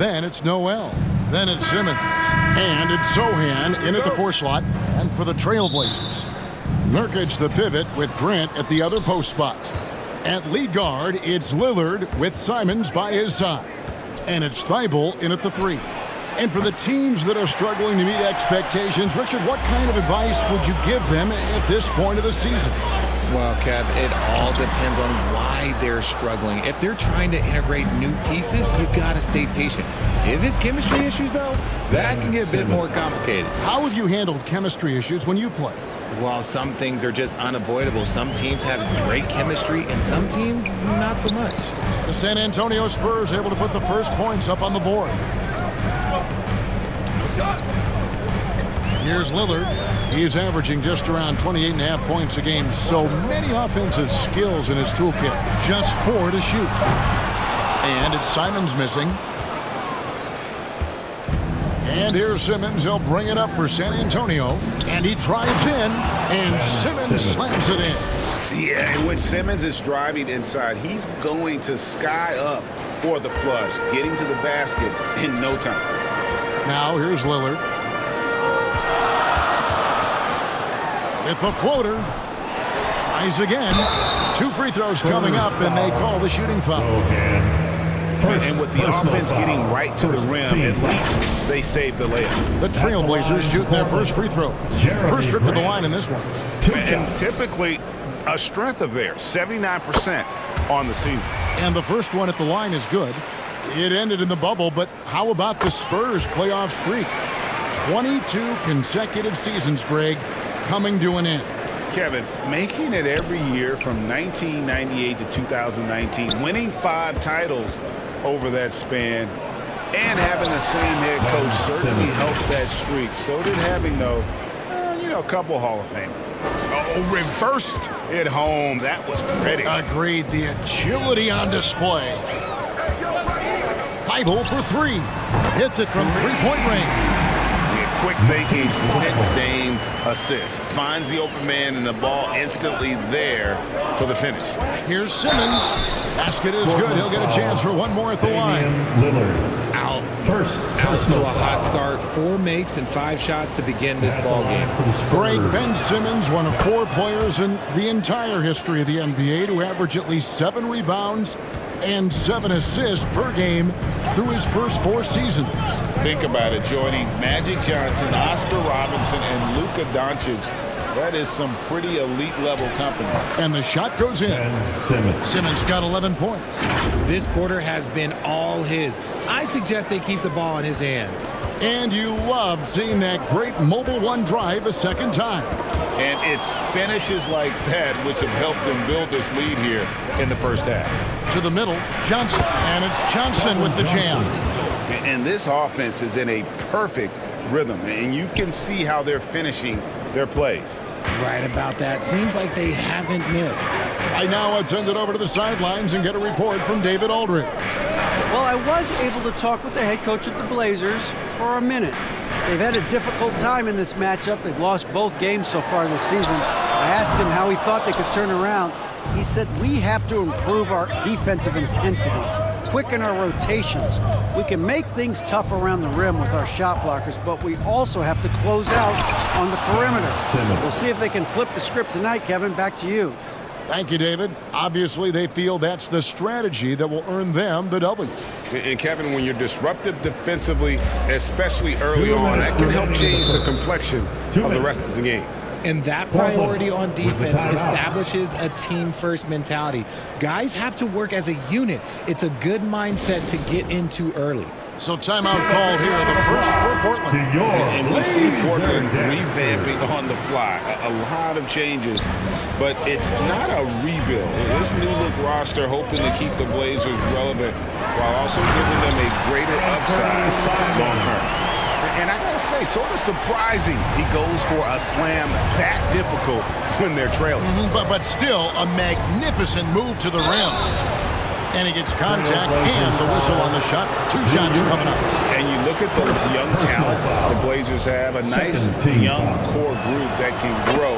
Then it's Noel. Then it's Simmons. And it's Zohan in at the 4 slot. And for the Trailblazers, Nurkic the pivot with Grant at the other post spot. At lead guard, it's Lillard with Simons by his side. And it's Thibault in at the 3. And for the teams that are struggling to meet expectations, Richard, what kind of advice would you give them at this point of the season? Well, Kev, it all depends on why they're struggling. If they're trying to integrate new pieces, you got to stay patient. If it's chemistry issues, though, that can get a bit more complicated. How have you handled chemistry issues when you play? Well, some things are just unavoidable. Some teams have great chemistry, and some teams not so much. The San Antonio Spurs able to put the first points up on the board. Here's Lillard. He's averaging just around 28.5 points a game. So many offensive skills in his toolkit. Just 4 to shoot. And it's Simons missing. And here's Simmons. He'll bring it up for San Antonio. And he drives in. And Simmons slams it in. Yeah, and when Simmons is driving inside, he's going to sky up for the flush, getting to the basket in no time. Now here's Lillard. With the floater. Tries again. 2 free throws coming up, and they call the shooting foul. And with the offense getting right to the rim, at least they save the layup. The Trailblazers shoot their first free throw. First trip to the line in this one. And typically a strength of theirs, 79% on the season. And the first one at the line is good. It ended in the bubble, but how about the Spurs playoff streak? 22 consecutive seasons, Greg, coming to an end. Kevin, making it every year from 1998 to 2019, winning 5 titles over that span, and having the same head coach certainly helped that streak. So did having, though, a couple Hall of Fame. Oh, reversed at home. That was pretty. Agreed. The agility on display. Thibault for 3. Hits it from 3-point range. Quick thinking, hits Dame, assist. Finds the open man and the ball instantly there for the finish. Here's Simmons. Basket is good. He'll get a chance for one more at the line. Lillard Out first to a hot start. 4 makes and 5 shots to begin this ball game. Greg, Ben Simmons, one of 4 players in the entire history of the NBA to average at least 7 rebounds and 7 assists per game through his first 4 seasons. Think about it, joining Magic Johnson, Oscar Robinson, and Luka Doncic. That is some pretty elite level company. And the shot goes in. Simmons got 11 points. This quarter has been all his. I suggest they keep the ball in his hands. And you love seeing that great mobile 1 drive a second time. And it's finishes like that which have helped them build this lead here in the first half. To the middle, Johnson. And it's Johnson with the jam. And this offense is in a perfect rhythm. And you can see how they're finishing their plays. Right about that. Seems like they haven't missed. Right now, let's send it over to the sidelines and get a report from David Aldridge. Well, I was able to talk with the head coach of the Blazers for a minute. They've had a difficult time in this matchup. They've lost both games so far this season. I asked him how he thought they could turn around. He said, we have to improve our defensive intensity, quicken our rotations. We can make things tough around the rim with our shot blockers, but we also have to close out on the perimeter. We'll see if they can flip the script tonight, Kevin. Back to you. Thank you, David. Obviously, they feel that's the strategy that will earn them the W. And Kevin, when you're disruptive defensively, especially early on, that can help change the complexion of the rest of the game. And that priority on defense establishes a team-first mentality. Guys have to work as a unit. It's a good mindset to get into early. So timeout called here, the first for Portland. And we see Portland revamping on the fly. A lot of changes, but it's not a rebuild. This new look roster hoping to keep the Blazers relevant while also giving them a greater upside long term. And I gotta say, sort of surprising he goes for a slam that difficult when they're trailing. But still a magnificent move to the rim. And he gets contact and the whistle on the shot. 2 shots coming up. And you look at the young talent the Blazers have, a nice young core group that can grow.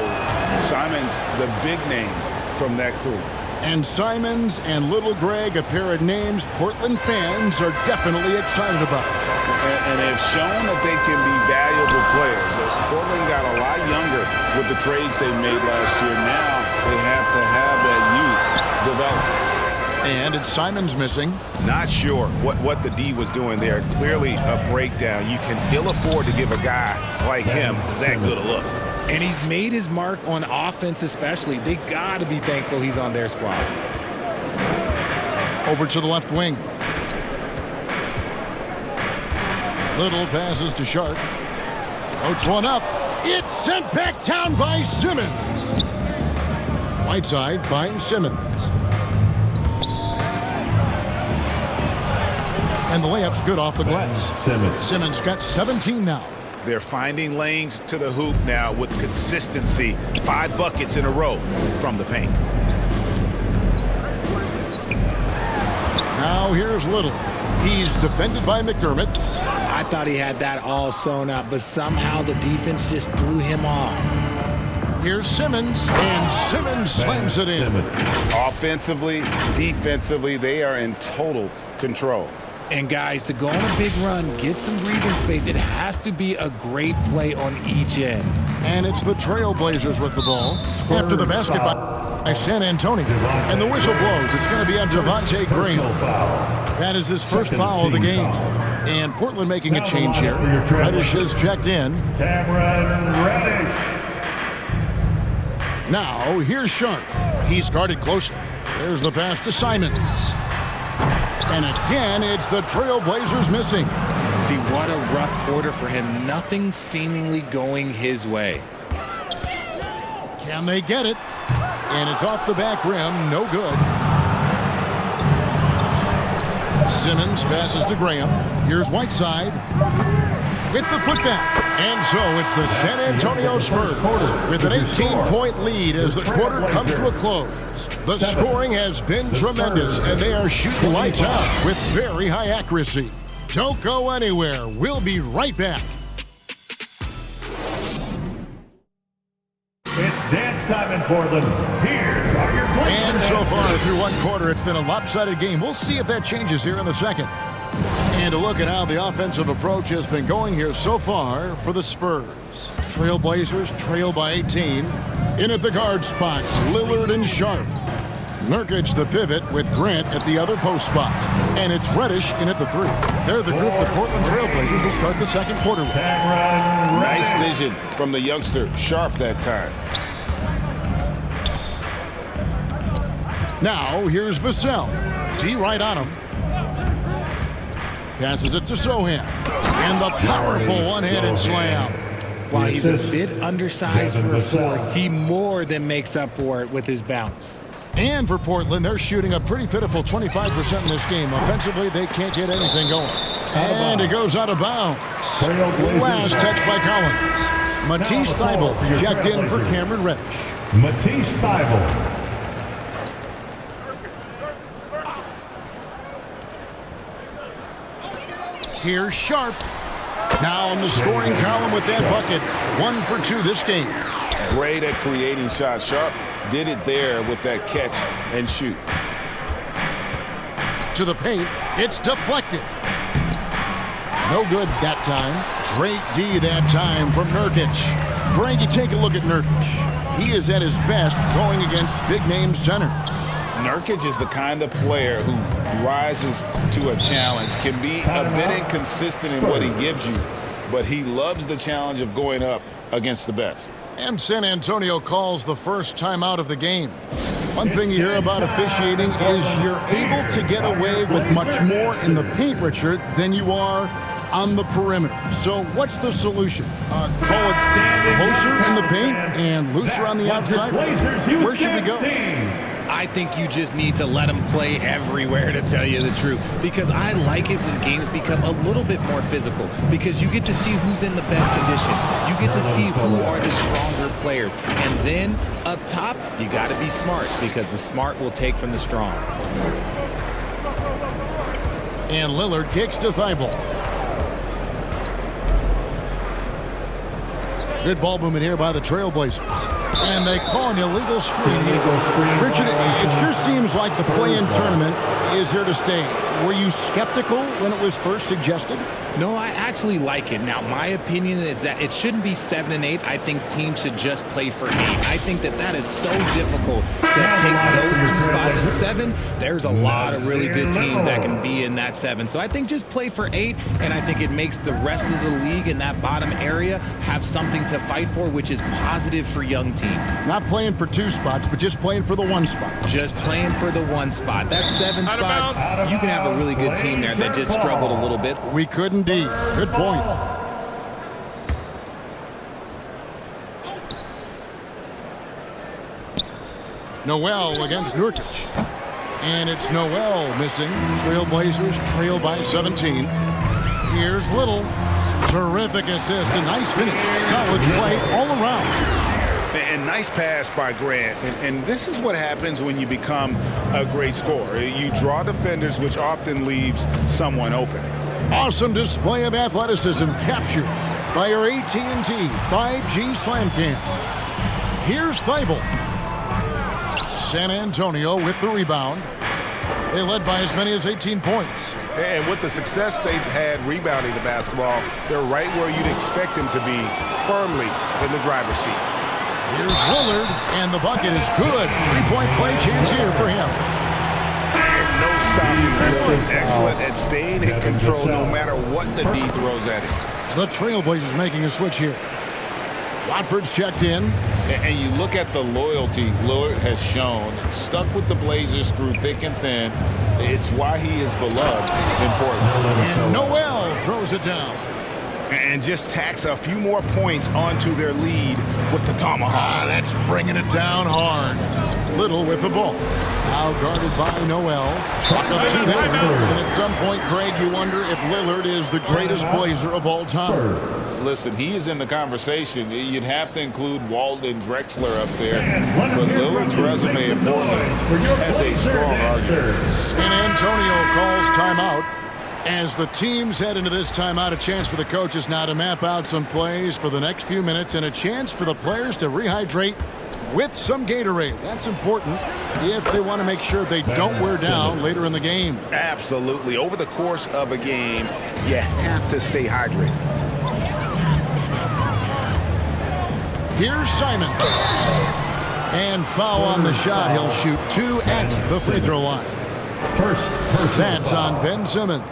Simon's the big name from that crew. And Simons and Little Greg, a pair of names Portland fans are definitely excited about. And they've shown that they can be valuable players. Portland got a lot younger with the trades they made last year. Now they have to have that youth develop. And it's Simons missing. Not sure what the D was doing there. Clearly a breakdown. You can ill afford to give a guy like him that good a look. And he's made his mark on offense especially. They got to be thankful he's on their squad. Over to the left wing. Little passes to Sharp. Floats one up. It's sent back down by Simmons. Whiteside finds Simmons. And the layup's good off the glass. Simmons got 17 now. They're finding lanes to the hoop now with consistency. 5 buckets in a row from the paint. Now here's Little. He's defended by McDermott. I thought he had that all sewn up, but somehow the defense just threw him off. Here's Simmons, and Simmons slams it in. Offensively, defensively, they are in total control. And guys, to go on a big run, get some breathing space, it has to be a great play on each end. And it's the Trailblazers with the ball. After the basket by San Antonio. And the whistle blows. It's going to be on Devontae Graham. That is his first foul of the game. And Portland making a change here. Reddish has checked in. Cameron Reddish. Now, here's Sharp. He's guarded closely. There's the pass to Simons. And again, it's the Trailblazers missing. See, what a rough quarter for him. Nothing seemingly going his way. Can they get it? And it's off the back rim. No good. Simmons passes to Graham. Here's Whiteside with the putback. And so it's the San Antonio Spurs with an 18-point lead as the quarter comes to a close. The scoring has been tremendous, and they are shooting lights out with very high accuracy. Don't go anywhere. We'll be right back. It's dance time in Portland. Here are your points. And so far through one quarter, it's been a lopsided game. We'll see if that changes here in the second. And a look at how the offensive approach has been going here so far for the Spurs. Trailblazers trail by 18. In at the guard spots, Lillard and Sharp. Nurkic the pivot with Grant at the other post spot. And it's Reddish in at the 3. They're the group the Portland Trailblazers will start the second quarter with. Nice vision from the youngster Sharp that time. Now here's Vassell. D right on him. Passes it to Sohan. And the powerful one-handed slam. While he's a bit undersized for a 4, he more than makes up for it with his bounce. And for Portland, they're shooting a pretty pitiful 25% in this game. Offensively, they can't get anything going. And it goes out of bounds. Last touch by Collins. Matisse Thybulle checked in for Cameron Reddish. Matisse Thybulle. Here's Sharp. Now on the scoring column with that bucket. 1 for 2 this game. Great at creating shots. Sharp did it there with that catch and shoot. To the paint. It's deflected. No good that time. Great D that time from Nurkic. Frankie, take a look at Nurkic. He is at his best going against big-name centers. Nurkic is the kind of player who rises to a challenge, can be a bit inconsistent in what he gives you, but he loves the challenge of going up against the best. And San Antonio calls the first timeout of the game. One thing you hear about officiating is you're able to get away with much more in the paint, Richard, than you are on the perimeter. So what's the solution? Call it closer in the paint and looser on the outside? Where should we go? I think you just need to let them play everywhere, to tell you the truth. Because I like it when games become a little bit more physical. Because you get to see who's in the best condition. You get to see who are the stronger players. And then, up top, you got to be smart. Because the smart will take from the strong. And Lillard kicks to Thybulle. Good ball movement here by the Trailblazers. And they call an illegal screen here. Richard, it sure seems like the play-in tournament is here to stay. Were you skeptical when it was first suggested? No, I actually like it. Now, my opinion is that it shouldn't be 7 and 8. I think teams should just play for 8. I think that is so difficult to take those 2 spots in 7. There's a lot of really good teams that can be in that 7. So I think just play for 8, and I think it makes the rest of the league in that bottom area have something to fight for, which is positive for young teams. Not playing for 2 spots, but just playing for the 1 spot. Just playing for the 1 spot. That 7 spot, you can have a really good team there that just struggled a little bit. We could indeed. Good point. Noel against Nurkic. And it's Noel missing. Trailblazers trail by 17. Here's Little. Terrific assist. A nice finish. Solid play all around. And nice pass by Grant. And this is what happens when you become a great scorer. You draw defenders, which often leaves someone open. Awesome display of athleticism captured by our AT&T 5G Slam Cam. Here's Thibault. San Antonio with the rebound. They led by as many as 18 points. And with the success they've had rebounding the basketball, they're right where you'd expect them to be, firmly in the driver's seat. Here's Lillard, and the bucket is good. 3-point play chance here for him. No stopping Lillard. Excellent at staying in control no matter what the D throws at him. The Trailblazers making a switch here. Watford's checked in. And you look at the loyalty Lillard has shown, stuck with the Blazers through thick and thin. It's why he is beloved in Portland. And Noel throws it down. And just tacks a few more points onto their lead with the tomahawk. That's bringing it down hard. Little with the ball. Now guarded by Noel. Truck up to there. And at some point, Greg, you wonder if Lillard is the greatest Blazer of all time. Listen, he is in the conversation. You'd have to include Walton Drexler up there. But Lillard's resume in Portland has a strong argument. San Antonio calls timeout. As the teams head into this timeout, a chance for the coaches now to map out some plays for the next few minutes and a chance for the players to rehydrate with some Gatorade. That's important if they want to make sure they don't wear down later in the game. Absolutely. Over the course of a game, you have to stay hydrated. Here's Simon. And foul on the shot. He'll shoot 2 at the free throw line. That's on Ben Simmons.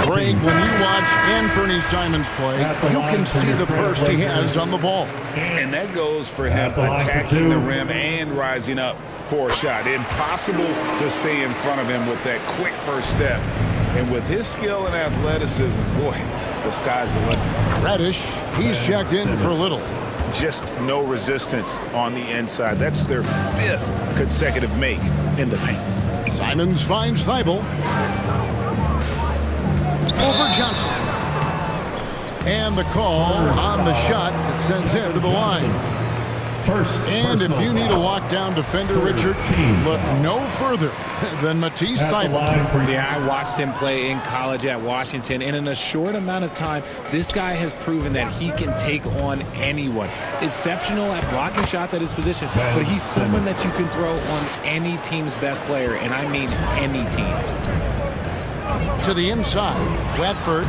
Greg, when you watch Anthony Simons play, you can see the burst he has on the ball. And that goes for him attacking the rim and rising up for a shot. Impossible to stay in front of him with that quick first step. And with his skill and athleticism, boy, the sky's the limit. Reddish, he's checked in for Little. Just no resistance on the inside. That's their 5th consecutive make in the paint. Simons finds Thibault. Over Johnson. And the call on the shot that sends him to the line. And if you need a lockdown defender, Richard, look no further than Matisse Thybulle. Yeah, I watched him play in college at Washington, and in a short amount of time, this guy has proven that he can take on anyone. Exceptional at blocking shots at his position, but he's someone that you can throw on any team's best player, and I mean any teams. To the inside, Watford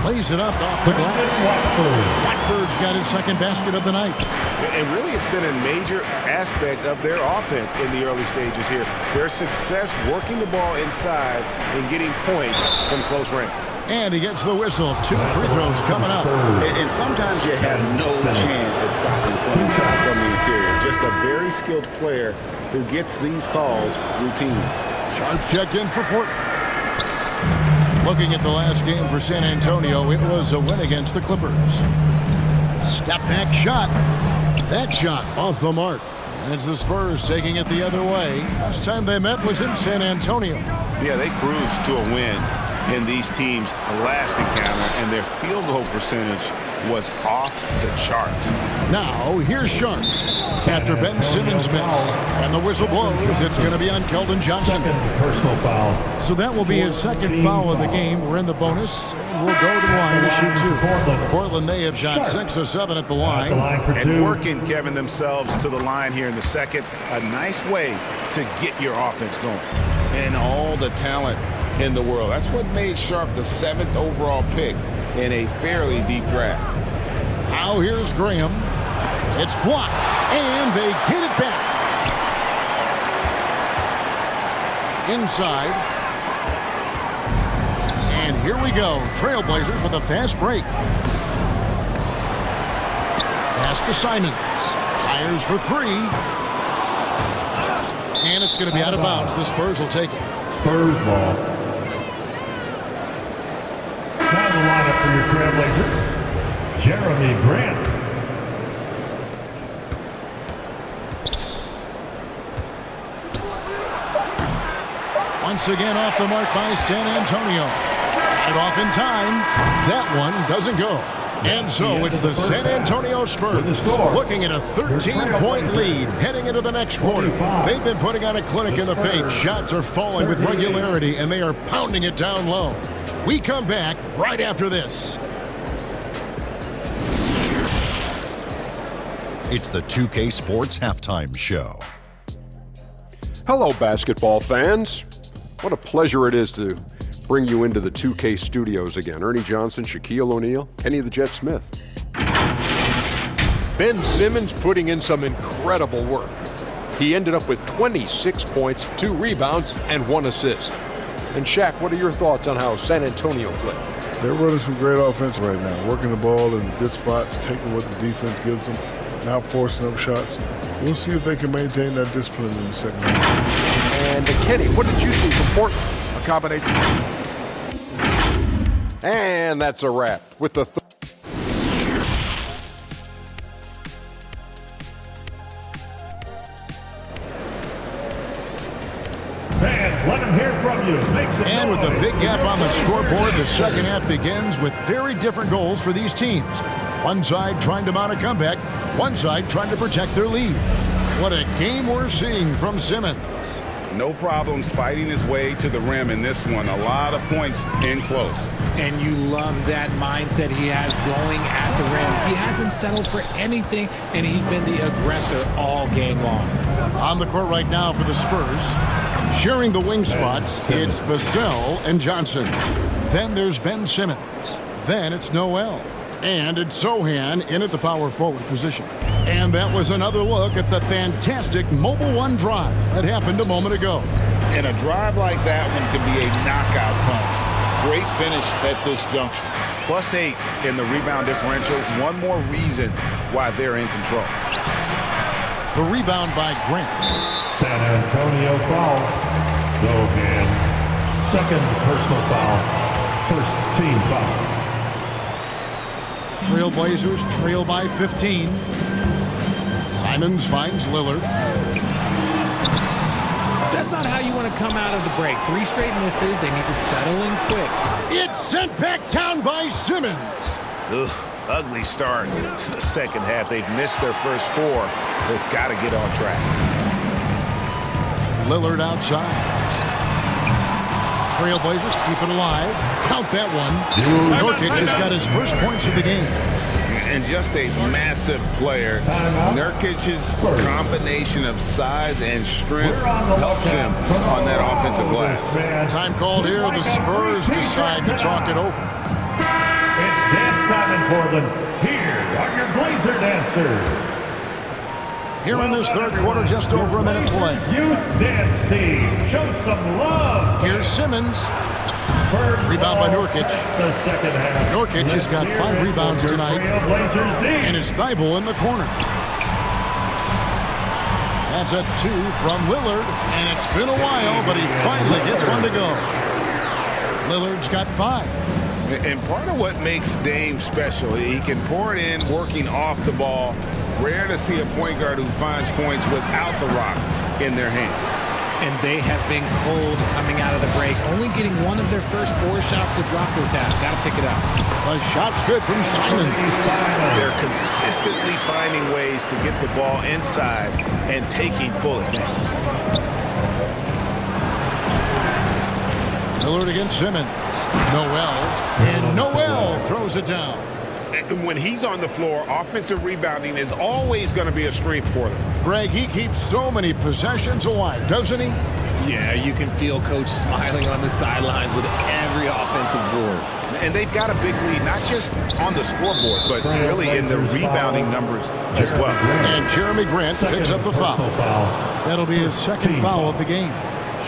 lays it up off the glass. Watford's got his 2nd basket of the night. And really, it's been a major aspect of their offense in the early stages here. Their success working the ball inside and getting points from close range. And he gets the whistle. 2 free throws coming up. And sometimes you have no chance at stopping some shot from the interior. Just a very skilled player who gets these calls routinely. Sharps checked in for Portland. Looking at the last game for San Antonio, it was a win against the Clippers. Step back shot. That shot off the mark. And it's the Spurs taking it the other way. Last time they met was in San Antonio. Yeah, they cruised to a win in these teams' last encounter, and their field goal percentage was off the charts. Now, here's Sharp. After Ben Simmons' miss, and the whistle blows, it's going to be on Keldon Johnson. Second personal foul. So that will be his second foul of the game. We're in the bonus, and we'll go to the line to shoot 2. Portland, they have shot 6 of 7 at the line. And working, Kevin, themselves to the line here in the second. A nice way to get your offense going. And all the talent in the world. That's what made Sharp the 7th overall pick in a fairly deep draft. Now here's Graham. It's blocked, and they get it back. Inside. And here we go. Trailblazers with a fast break. Pass to Simons. Fires for 3. And it's going to be out of bounds. The Spurs will take it. Spurs ball. Now the lineup for your Trailblazers. Jeremy Grant. Once again off the mark by San Antonio. Got it off in time. That one doesn't go. And so it's the San Antonio Spurs looking at a 13-point lead heading into the next quarter. They've been putting on a clinic in the paint. Shots are falling with regularity, and they are pounding it down low. We come back right after this. It's the 2K Sports Halftime Show. Hello, basketball fans. What a pleasure it is to bring you into the 2K studios again. Ernie Johnson, Shaquille O'Neal, Kenny the Jet Smith. Ben Simmons putting in some incredible work. He ended up with 26 points, 2 rebounds, and 1 assist. And Shaq, what are your thoughts on how San Antonio played? They're running some great offense right now, working the ball in good spots, taking what the defense gives them, not forcing up shots. We'll see if they can maintain that discipline in the second half. And Kenny, what did you see from Portland? A combination. And that's a wrap with the Fans, let them hear from you. Make some And with a noise. big gap on the scoreboard, the second half begins with very different goals for these teams. One side trying to mount a comeback, one side trying to protect their lead. What a game we're seeing from Simmons. No problems fighting his way to the rim in this one. A lot of points in close. And you love that mindset he has going at the rim. He hasn't settled for anything, and he's been the aggressor all game long. On the court right now for the Spurs, sharing the wing spots, it's Vassell and Johnson. Then there's Ben Simmons. Then it's Noel. And it's Sohan in at the power forward position. And that was another look at the fantastic Mobile One drive that happened a moment ago. And a drive like that one can be a knockout punch. Great finish at this junction. +8 in the rebound differential. One more reason why they're in control. The rebound by Grant. San Antonio foul. Sohan. Second personal foul. First team foul. Trailblazers trail by 15. Simons finds Lillard. That's not how you want to come out of the break. 3 straight misses. They need to settle in quick. It's sent back down by Simmons. Ugh, ugly start to the second half. They've missed their first 4. They've got to get on track. Lillard outside. Trailblazers keep it alive. Count that one. Nurkic has got his first points of the game. And just a massive player. Nurkic's combination of size and strength helps him on that offensive glass. Time called here. The Spurs decide to talk it over. It's dance time in Portland. Here are your Blazer dancers. Here in this third quarter, just over a minute play. Youth dance team. Show some love. Here's Simmons. Rebound by Nurkic. The second half. Nurkic has got 5 rebounds tonight. And it's Thibault in the corner. That's a 2 from Lillard. And it's been a while, but he finally gets one to go. Lillard's got 5. And part of what makes Dame special, he can pour it in working off the ball. Rare to see a point guard who finds points without the rock in their hands. And they have been cold coming out of the break, only getting one of their first 4 shots to drop this half. Got to pick it up. A shot's good from Simon. They're consistently finding ways to get the ball inside and taking full advantage. Lillard against Simmons. Noel. And Noel throws it down. And when he's on the floor, offensive rebounding is always going to be a strength for them. Greg, he keeps so many possessions alive, doesn't he? Yeah, you can feel Coach smiling on the sidelines with every offensive board. And they've got a big lead, not just on the scoreboard, but really in the rebounding numbers as well. And Jeremy Grant picks up the foul. That'll be his second foul of the game.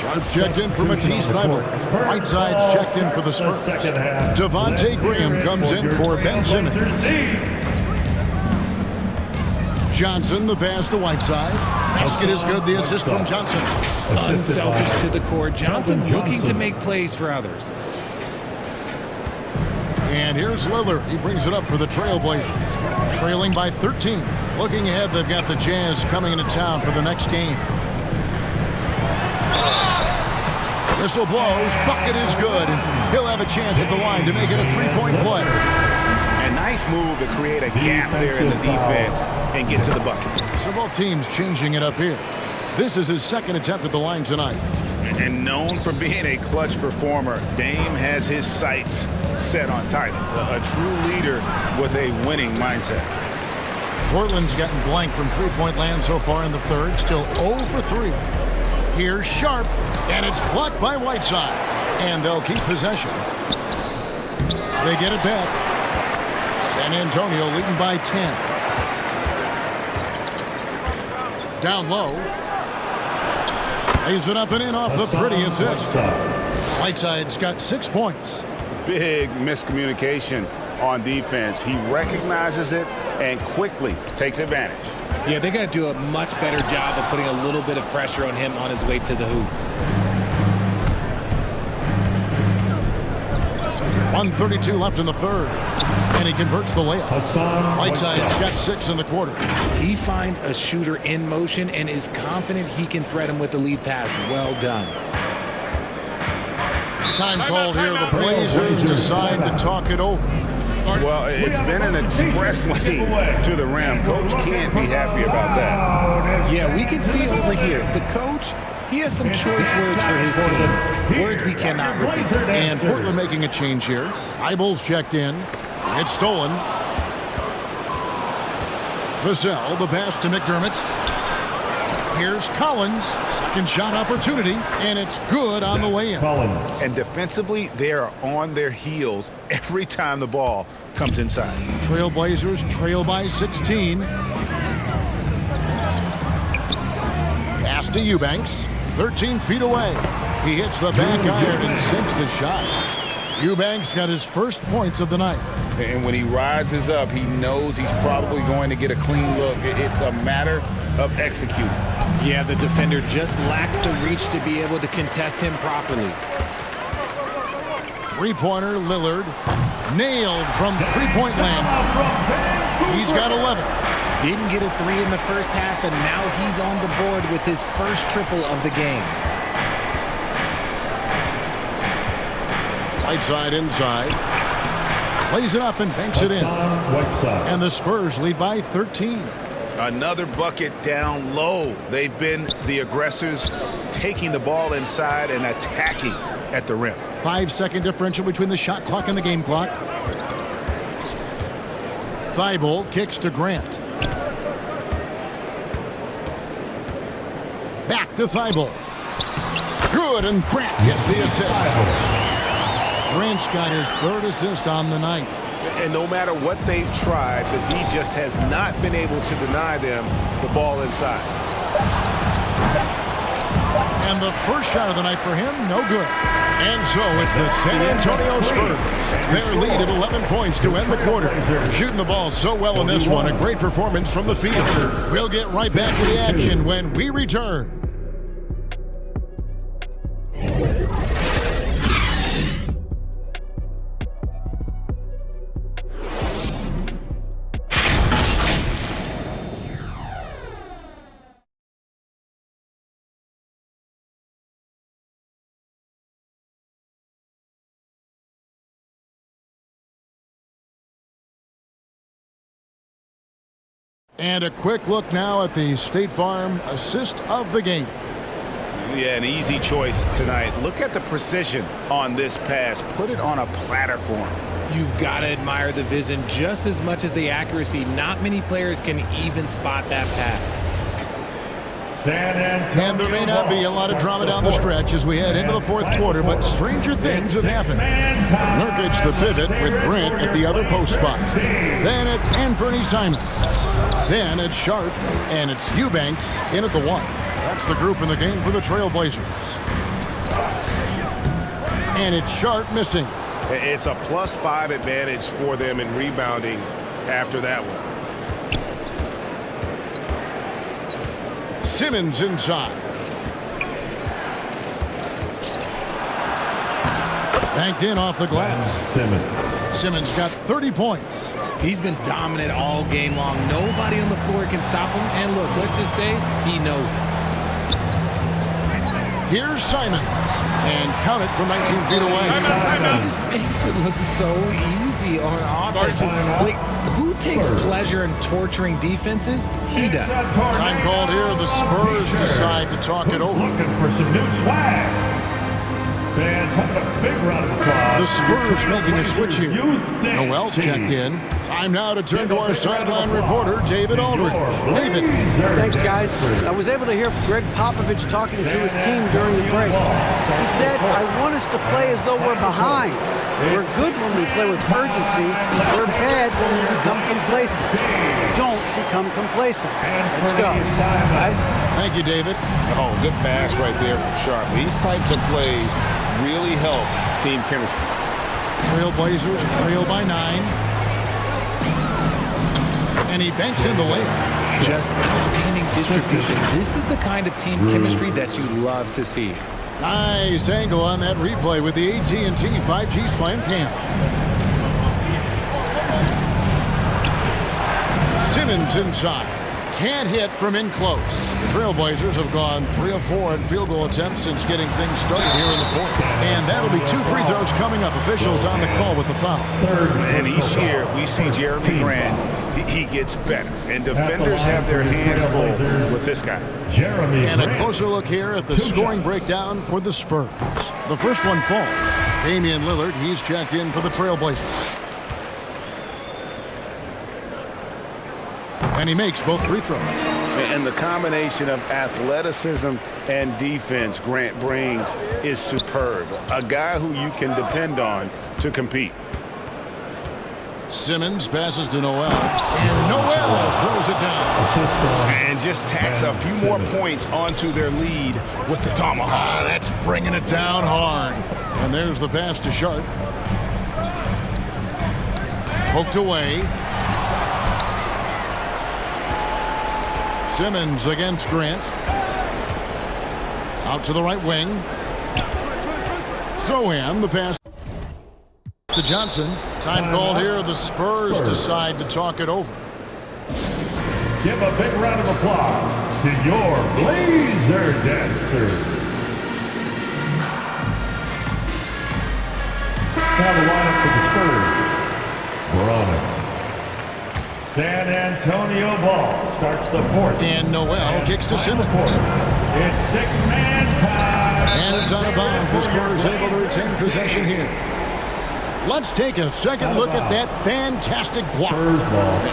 Sharps checked in for Matisse Thybulle. Whiteside's checked in for the Spurs. Devontae Graham comes in for Ben Simmons. Johnson, the pass to Whiteside. Basket is good, the assist from Johnson. Unselfish to the core. Johnson looking to make plays for others. And here's Lillard. He brings it up for the Trailblazers. Trailing by 13. Looking ahead, they've got the Jazz coming into town for the next game. Whistle blows. Bucket is good. And he'll have a chance at the line to make it a 3-point play. A nice move to create a gap there in the defense and get to the bucket. So both teams changing it up here. This is his second attempt at the line tonight. And known for being a clutch performer, Dame has his sights set on titles. A true leader with a winning mindset. Portland's gotten blank from three-point land so far in the third. Still 0 for 3. Here's Sharp, and it's blocked by Whiteside. And they'll keep possession. They get it back. San Antonio leading by 10. Down low. Lays it up and in off the pretty assist. Whiteside's got 6 points. Big miscommunication on defense. He recognizes it and quickly takes advantage. Yeah, they got to do a much better job of putting a little bit of pressure on him on his way to the hoop. 1:32 left in the third. And he converts the layup. Whiteside's got 6 in the quarter. He finds a shooter in motion and is confident he can threat him with the lead pass. Well done. Time called here. The Blazers decide to talk it over. Well, it's been an express lane to the rim. Coach can't be happy about that. Yeah, we can see over here. The coach, he has some choice words for his team. Words we cannot repeat. And Portland making a change here. Eyeballs checked in. It's stolen. Vassell, the pass to McDermott. Here's Collins. Second shot opportunity, and it's good on the way in. And defensively, they are on their heels every time the ball comes inside. Trailblazers trail by 16. Pass to Eubanks. 13 feet away. He hits the back iron and sinks the shot. Eubanks got his first points of the night. And when he rises up, he knows he's probably going to get a clean look. It's a matter of executing. Yeah, the defender just lacks the reach to be able to contest him properly. Three-pointer, Lillard. Nailed from three-point land. He's got 11. Didn't get a 3 in the first half, and now he's on the board with his first triple of the game. Whiteside inside. Lays it up and banks it in. And the Spurs lead by 13. Another bucket down low. They've been the aggressors, taking the ball inside and attacking at the rim. 5-second differential between the shot clock and the game clock. Thybulle kicks to Grant. Back to Thybulle. Good, and Grant gets the assist. Grant's got his third assist on the night. And no matter what they've tried, the D just has not been able to deny them the ball inside. And the first shot of the night for him, no good. And so it's the San Antonio Spurs. Their lead at 11 points to end the quarter. Shooting the ball so well in this one, a great performance from the field. We'll get right back to the action when we return. And a quick look now at the State Farm assist of the game. Yeah, an easy choice tonight. Look at the precision on this pass. Put it on a platter for him. You've got to admire the vision just as much as the accuracy. Not many players can even spot that pass. And there may not be a lot of drama down the stretch as we head into the fourth quarter, but stranger things have happened. Nurkic the pivot with Grant at the other post spot. Then it's Anthony Simons. Then it's Sharp, and it's Eubanks in at the 1. That's the group in the game for the Trailblazers. And it's Sharp missing. It's a +5 advantage for them in rebounding after that one. Simmons inside. Banked in off the glass. Simmons got 30 points. He's been dominant all game long. Nobody on the floor can stop him. And look, let's just say he knows it. Here's Simons. And count it from 19 feet away. He just makes it look so easy on offense. Like, who takes pleasure in torturing defenses? He does. Time called here. The Spurs decide to talk it over. Looking for some new swag. Fans having a big round of applause. The Spurs making a switch here. Noel's checked in. Time now to turn to our sideline reporter, David Aldridge. David. Thanks, guys. I was able to hear Greg Popovich talking to his team during the break. He said, I want us to play as though we're behind. We're good when we play with urgency. We're bad when we become complacent. Don't become complacent. Let's go. Guys. Thank you, David. Oh, good pass right there from Sharp. These types of plays really help team chemistry. Trailblazers trail by 9. And he banks in the layup. Just outstanding distribution. This is the kind of team chemistry that you love to see. Nice angle on that replay with the AT&T 5G Slam Cam. Simmons inside. Can't hit from in close. The Trailblazers have gone 3 of 4 in field goal attempts since getting things started here in the fourth. And that'll be 2 free throws coming up. Officials on the call with the foul. And each year we see Jeremy Grant. He gets better. And defenders have their hands full with this guy. And a closer look here at the scoring breakdown for the Spurs. The first one falls. Damian Lillard, he's checked in for the Trailblazers. And he makes both free throws. And the combination of athleticism and defense Grant brings is superb. A guy who you can depend on to compete. Simmons passes to Noel. And Noel throws it down. And just tacks a few more points onto their lead with the tomahawk. That's bringing it down hard. And there's the pass to Sharp. Poked away. Simmons against Grant. Out to the right wing. Zohan, the pass to Johnson. Time called here. The Spurs decide to talk it over. Give a big round of applause to your Blazer dancers. Now the lineup for the Spurs. Bronner. San Antonio ball starts the fourth. And Noel kicks to Simmons. It's 6-man time. And it's out of bounds. The Spurs able to retain possession here. Let's take a second look at that fantastic block.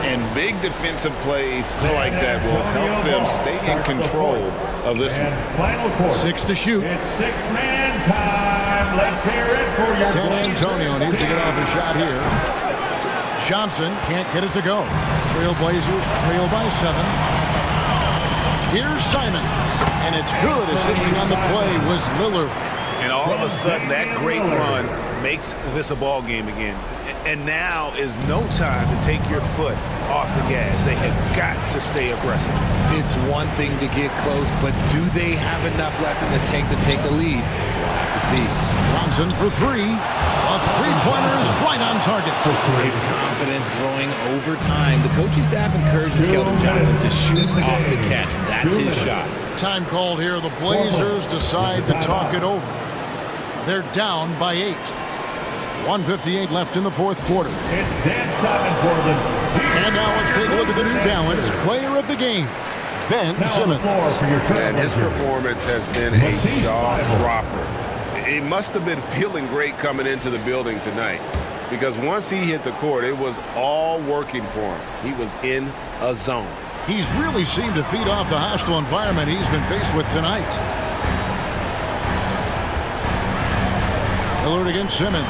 And big defensive plays like that will help them stay in control of this one. Final quarter. 6 to shoot. It's 6-man time. Let's hear it for your San Antonio needs to get off the shot here. Johnson can't get it to go. Trailblazers trail by 7. Here's Simons. And it's good. Assisting on the play was Lillard. And all of a sudden, that great run makes this a ball game again. And now is no time to take your foot off the gas. They have got to stay aggressive. It's one thing to get close, but do they have enough left in the tank to take a lead? We'll have to see. Johnson for 3. A three-pointer is right on target. His confidence growing over time. The coaching staff encourages Keldon Johnson to shoot off the catch. That's his shot. Time called here. The Blazers decide to talk it over. They're down by 8. 1:58 left in the fourth quarter. It's dance time for the And now let's take a look at the New Balance player of the game, Ben now on the Simmons. floor for your And his trailblazers. performance has been a jaw-dropper. He must have been feeling great coming into the building tonight because once he hit the court, it was all working for him. He was in a zone. He's really seemed to feed off the hostile environment he's been faced with tonight. Lillard against Simmons.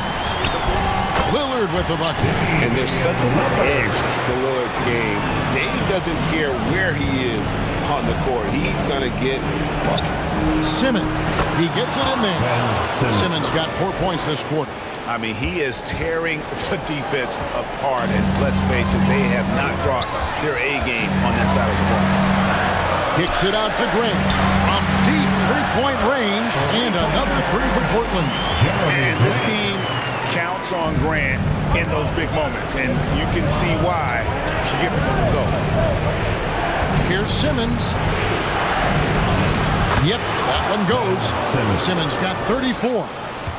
Lillard with the bucket. And there's such an edge to Lillard's game. Dave doesn't care where he is on the court. He's going to get buckets. Simmons, he gets it in there. Simmons got 4 points this quarter. I mean, he is tearing the defense apart. And let's face it, they have not brought their A game on that side of the ball. Kicks it out to Grant from deep three-point range, and another three for Portland. And this team counts on Grant in those big moments, and you can see why she gets the results. Here's Simmons. Yep, that one goes. Simmons got 34.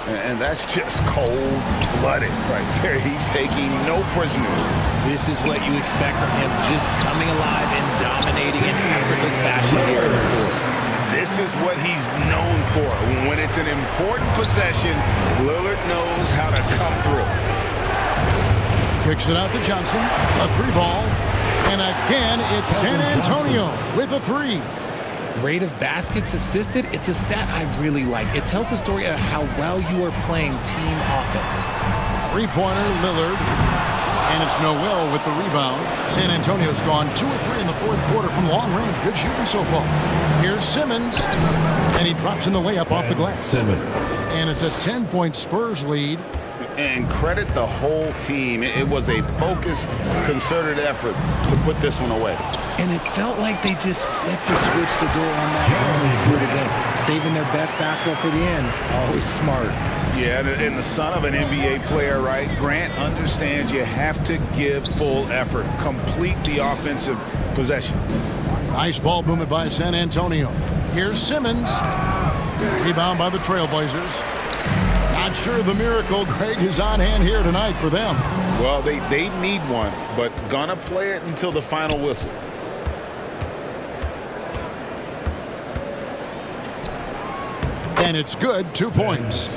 And that's just cold-blooded right there. He's taking no prisoners. This is what you expect from him, just coming alive and dominating in effortless fashion here in the court. This is what he's known for. When it's an important possession, Lillard knows how to come through. Kicks it out to Johnson. A three ball. And again, it's San Antonio with a three. Rate of baskets assisted, it's a stat I really like. It tells the story of how well you are playing team offense. Three-pointer, Lillard. And it's Noel with the rebound. San Antonio's gone 2 or 3 in the fourth quarter from long range. Good shooting so far. Here's Simmons. And he drops in the layup off the glass. And it's a 10-point Spurs lead. And credit the whole team. It was a focused, concerted effort to put this one away. And it felt like they just flipped the switch to go on that run and seal it again. Saving their best basketball for the end. Always smart. Yeah, and the son of an NBA player, right? Grant understands you have to give full effort. Complete the offensive possession. Nice ball movement by San Antonio. Here's Simmons. Rebound by the Trailblazers. Not sure the miracle, Greg, is on hand here tonight for them. Well, they need one, but gonna play it until the final whistle. And it's good, 2 points.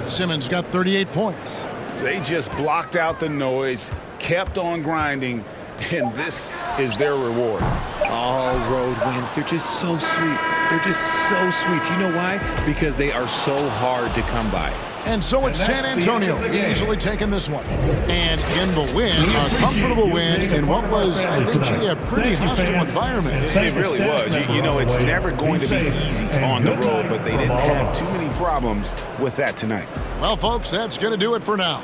Simmons got 38 points. They just blocked out the noise, kept on grinding, and this is their reward. All road wins. They're just so sweet. They're just so sweet. You know why? Because they are so hard to come by. And so it's San Antonio easily taking this one. And in the win, a comfortable win in what was, I think, a pretty hostile environment. It really was. You know, it's never going to be easy on the road, but they didn't have too many problems with that tonight. Well, folks, that's going to do it for now.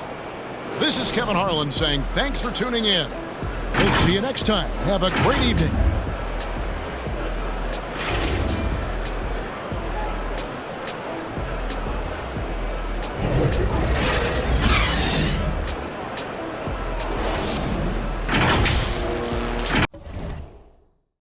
This is Kevin Harlan saying thanks for tuning in. We'll see you next time. Have a great evening.